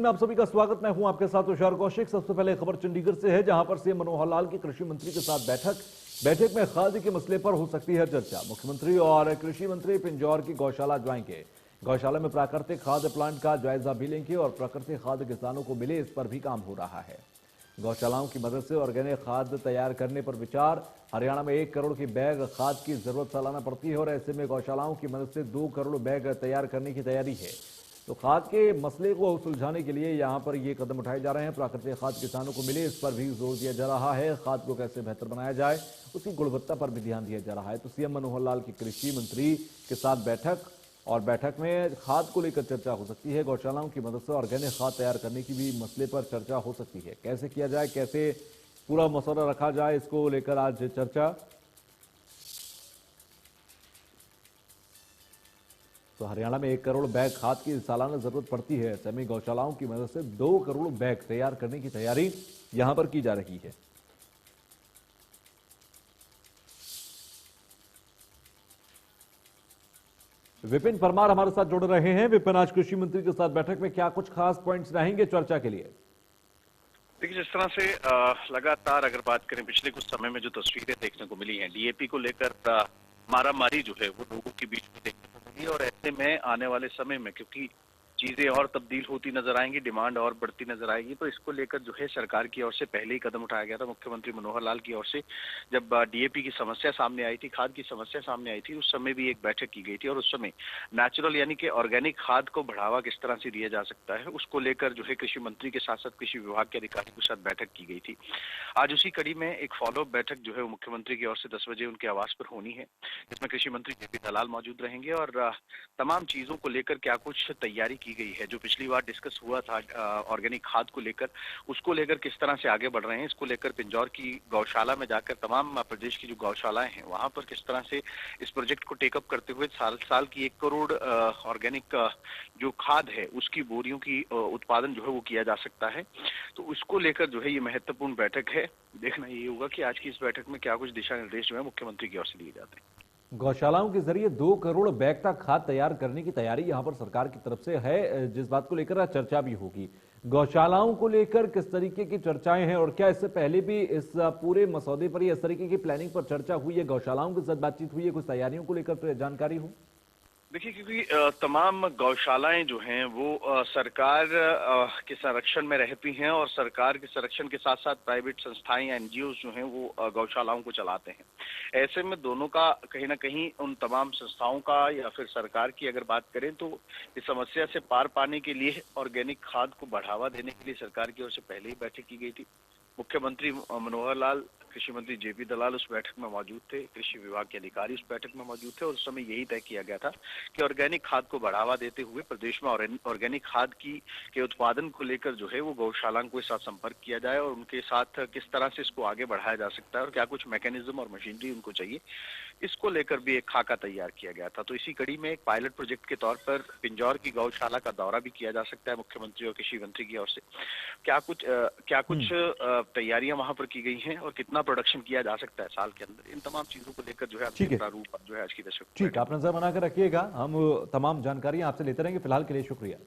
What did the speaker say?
में आप सभी का स्वागत। मैं हूं आपके साथ तुषार कौशिक। सबसे पहले खबर चंडीगढ़ से है, जहां पर सीएम मनोहर लाल की कृषि मंत्री के साथ बैठक में खाद के मसले पर हो सकती है चर्चा। मुख्यमंत्री और कृषि मंत्री पिंजौर की गौशाला जाएंगे। गौशाला में प्राकृतिक खाद प्लांट का जायजा भी लेंगे और प्राकृतिक खाद किसानों को मिले, इस पर भी काम हो रहा है। गौशालाओं की मदद से ऑर्गेनिक खाद तैयार करने पर विचार। हरियाणा में 1 करोड़ की बैग खाद की जरूरत सालाना पड़ती है और ऐसे में गौशालाओं की मदद से 2 करोड़ बैग तैयार करने की तैयारी है। तो खाद के मसले को सुलझाने के लिए यहां पर ये कदम उठाए जा रहे हैं। प्राकृतिक खाद किसानों को मिले, इस पर भी जोर दिया जा रहा है। खाद को कैसे बेहतर बनाया जाए, उसकी गुणवत्ता पर भी ध्यान दिया जा रहा है। तो सीएम मनोहर लाल की कृषि मंत्री के साथ बैठक में खाद को लेकर चर्चा हो सकती है। गौशालाओं की मदद से ऑर्गेनिक खाद तैयार करने की भी मसले पर चर्चा हो सकती है। कैसे किया जाए, कैसे पूरा मसौदा रखा जाए, इसको लेकर आज चर्चा। तो हरियाणा में 1 करोड़ बैग खाद की सालाना जरूरत पड़ती है। ऐसे में गौशालाओं की मदद से 2 करोड़ बैग तैयार करने की तैयारी यहां पर की जा रही है। विपिन परमार हमारे साथ जुड़ रहे हैं। विपिन, आज कृषि मंत्री के साथ बैठक में क्या कुछ खास पॉइंट्स रहेंगे चर्चा के लिए? देखिए, जिस तरह से लगातार अगर बात करें पिछले कुछ समय में जो तस्वीरें देखने को मिली हैं डीएपी को लेकर, मारामारी जो है वो लोगों के बीच में देखने को मिली। और ऐसे में आने वाले समय में क्योंकि चीजें और तब्दील होती नजर आएंगी, डिमांड और बढ़ती नजर आएगी, तो इसको लेकर जो है सरकार की ओर से पहले ही कदम उठाया गया था। मुख्यमंत्री मनोहर लाल की ओर से जब डीएपी की समस्या सामने आई थी, खाद की समस्या सामने आई थी, उस समय भी एक बैठक की गई थी और उस समय नेचुरल यानी कि ऑर्गेनिक खाद को बढ़ावा किस तरह से दिया जा सकता है उसको लेकर जो है कृषि मंत्री के साथ साथ कृषि विभाग के अधिकारियों के साथ बैठक की गई थी। आज उसी कड़ी में एक फॉलोअप बैठक जो है वो मुख्यमंत्री की ओर से 10 बजे उनके आवास पर होनी है, जिसमें कृषि मंत्री जेपी दलाल मौजूद रहेंगे और तमाम चीजों को लेकर क्या कुछ तैयारी की गई है, जो पिछली बार डिस्कस हुआ था ऑर्गेनिक खाद को लेकर, उसको लेकर किस तरह से आगे बढ़ रहे हैं, इसको लेकर पिंजौर की गौशाला में जाकर तमाम प्रदेश की जो गौशालाएं हैं वहां पर किस तरह से इस प्रोजेक्ट को टेकअप करते हुए साल की 1 करोड़ ऑर्गेनिक जो खाद है उसकी बोरियों की उत्पादन जो है वो किया जा सकता है। तो उसको लेकर जो है ये महत्वपूर्ण बैठक है। देखना ये होगा कि आज की इस बैठक में क्या कुछ दिशा निर्देश जो है मुख्यमंत्री की ओर से दिए जाते हैं। गौशालाओं के जरिए 2 करोड़ बैग तक खाद तैयार करने की तैयारी यहां पर सरकार की तरफ से है, जिस बात को लेकर चर्चा भी होगी। गौशालाओं को लेकर किस तरीके की चर्चाएं हैं और क्या इससे पहले भी इस पूरे मसौदे पर या इस तरीके की प्लानिंग पर चर्चा हुई है, गौशालाओं के साथ बातचीत हुई है, कुछ तैयारियों को लेकर जानकारी हो? देखिए, क्योंकि तमाम गौशालाएं जो हैं वो सरकार के संरक्षण में रहती हैं और सरकार के संरक्षण के साथ साथ प्राइवेट संस्थाएं या एनजीओ जो हैं वो गौशालाओं को चलाते हैं। ऐसे में दोनों का कहीं ना कहीं उन तमाम संस्थाओं का या फिर सरकार की अगर बात करें तो इस समस्या से पार पाने के लिए ऑर्गेनिक खाद को बढ़ावा देने के लिए सरकार की ओर से पहले ही बैठक की गई थी। मुख्यमंत्री मनोहर लाल, कृषि मंत्री जेपी दलाल उस बैठक में मौजूद थे, कृषि विभाग के अधिकारी उस बैठक में मौजूद थे और उस समय यही तय किया गया था कि ऑर्गेनिक खाद को बढ़ावा देते हुए प्रदेश में ऑर्गेनिक खाद के उत्पादन को लेकर जो है वो गौशालाओं के साथ संपर्क किया जाए और उनके साथ किस तरह से इसको आगे बढ़ाया जा सकता है और क्या कुछ मैकेनिज्म और मशीनरी उनको चाहिए, इसको लेकर भी एक खाका तैयार किया गया था। तो इसी कड़ी में एक पायलट प्रोजेक्ट के तौर पर पिंजौर की गौशाला का दौरा भी किया जा सकता है मुख्यमंत्री और कृषि मंत्री की ओर से। क्या कुछ तैयारियां वहां पर की गई हैं और कितना प्रोडक्शन किया जा सकता है साल के अंदर, इन तमाम चीजों को लेकर जो है प्रारूप जो है आज की दशक। ठीक, आप नजर बनाकर रखिएगा, हम तमाम जानकारियां आपसे लेते रहेंगे। फिलहाल के लिए शुक्रिया।